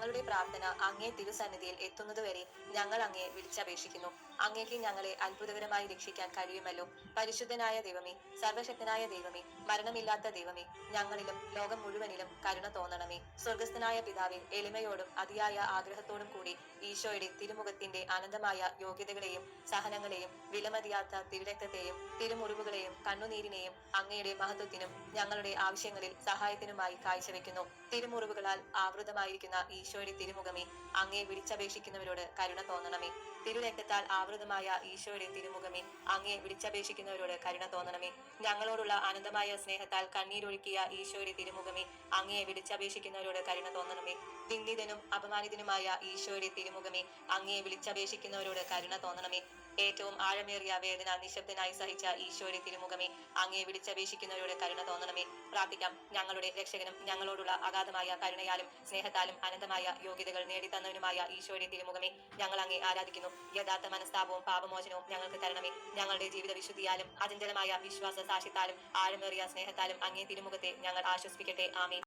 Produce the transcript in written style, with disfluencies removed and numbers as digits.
ഞങ്ങളുടെ പ്രാർത്ഥന അങ്ങേ തിരുസന്നിധിയിൽ എത്തുന്നതുവരെ ഞങ്ങൾ അങ്ങയെ വിളിച്ചപേക്ഷിക്കുന്നു. അങ്ങേക്ക് ഞങ്ങളെ അത്ഭുതകരമായി രക്ഷിക്കാൻ കഴിയുമല്ലോ. പരിശുദ്ധനായ ദൈവമേ, സർവശക്തനായ ദൈവമേ, മരണമില്ലാത്ത ദൈവമേ, ഞങ്ങളിലും ലോകം മുഴുവനിലും കരുണ തോന്നണമേ. സ്വർഗസ്ഥനായ പിതാവേ, എളിമയോടും അതിയായ ആഗ്രഹത്തോടും കൂടി ഈശോയുടെ തിരുമുഖത്തിന്റെ അനന്തമായ യോഗ്യതകളെയും സഹനങ്ങളെയും വിലമതിയാത്ത തിരുരക്തത്തെയും തിരുമുറിവുകളെയും കണ്ണുനീരിനെയും അങ്ങയുടെ മഹത്വത്തിനും ഞങ്ങളുടെ ആവശ്യങ്ങളിൽ സഹായത്തിനുമായി കാഴ്ചവെക്കുന്നു. തിരുമുറിവുകളാൽ ആവൃതമായിരിക്കുന്ന ഈശോയുടെ തിരുമുഖമേ, അങ്ങയെ വിളിച്ചപേക്ഷിക്കുന്നവരോട് കരുണ തോന്നണമേ. തിരുരക്തത്താൽ ആവൃതമായ ഈശോയുടെ തിരുമുഖമേ, അങ്ങയെ വിളിച്ചപേക്ഷിക്കുന്നവരോട് കരുണ തോന്നണമേ. ഞങ്ങളോടുള്ള അനന്തമായ സ്നേഹത്താൽ കണ്ണീരൊഴുക്കിയ ഈശോയുടെ തിരുമുഖമേ, അങ്ങയെ വിളിച്ചപേക്ഷിക്കുന്നവരോട് കരുണ തോന്നണമേ. നിന്ദിതനും അപമാനിതനുമായ ഈശോയുടെ തിരുമുഖമേ, അങ്ങയെ വിളിച്ചപേക്ഷിക്കുന്നവരോട് കരുണ തോന്നണമേ. ഏറ്റവും ആഴമേറിയ വേദന നിശബ്ദനായി സഹിച്ച ഈശോയുടെ തിരുമുഖമേ, അങ്ങയെ വിളിച്ചപേക്ഷിക്കുന്നവരോട് കരുണ തോന്നണമേ. പ്രാർത്ഥിക്കാം. ഞങ്ങളുടെ രക്ഷകനും ഞങ്ങളോടുള്ള അഗാധമായ കരുണയാലും സ്നേഹത്താലും അനന്തമായ യോഗ്യതകൾ നേടിത്തന്നവനുമായ ഈശോയുടെ തിരുമുഖമേ, ഞങ്ങൾ അങ്ങയെ ആരാധിക്കുന്നു. യഥാർത്ഥ മനസ്താപവും പാപമോചനവും ഞങ്ങൾക്ക് തരണമേ. ഞങ്ങളുടെ ജീവിത വിശുദ്ധിയാലും അചഞ്ചലമായ വിശ്വാസ സാക്ഷ്യത്താലും ആഴമേറിയ സ്നേഹത്താലും അങ്ങേ തിരുമുഖത്തെ ഞങ്ങൾ ആശ്വസിപ്പിക്കട്ടെ. ആമേൻ.